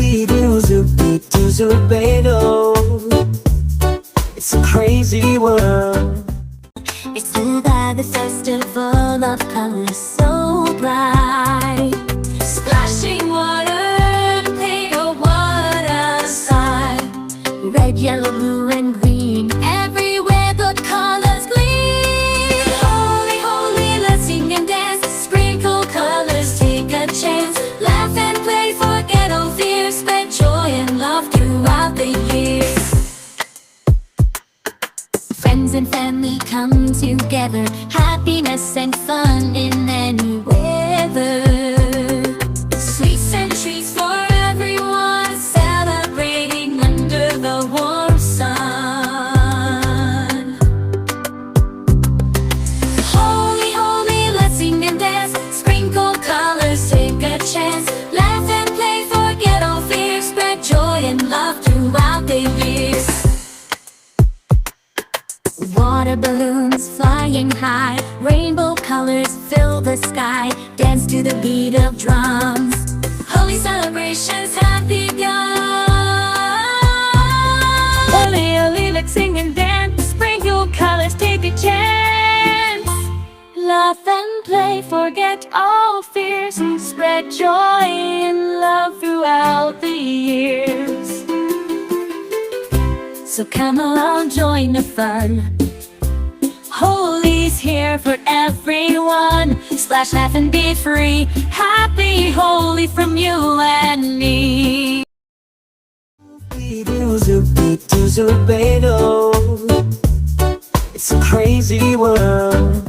Zoobedo, Zoobedo, Zoobedo. It's a crazy world. It's Holi Festival of colors so bright. Splashing water, paper water slide. Red, yellow, blue, and green. Everywhere the colors gleam. Holy, holy, let's sing and dance. Sprinkle colors, take a chance. Laugh and play, forget all fears. Spread joy and love throughout the years. Friends and family come together, happiness and fun in any weather. Sweets and treats for everyone, celebrating under the warm sun. Holy, holy, let's sing and dance. Sprinkle colors, take a chance. Laugh and play, forget all fears. Spread joy and love throughout the years. Water balloons flying high, rainbow colors fill the sky. Dance to the beat of drums, holy celebrations have begun. Holy, holy, let's sing and dance. Sprinkle colors, take a chance. Laugh and play, forget all fears. Spread joy and love throughout the years. So come along, join the fun. Holi's here for everyone. Splash, laugh, and be free. Happy Holi from you and me. Zoobedo, Zoobedo, Zoobedo. It's a crazy world.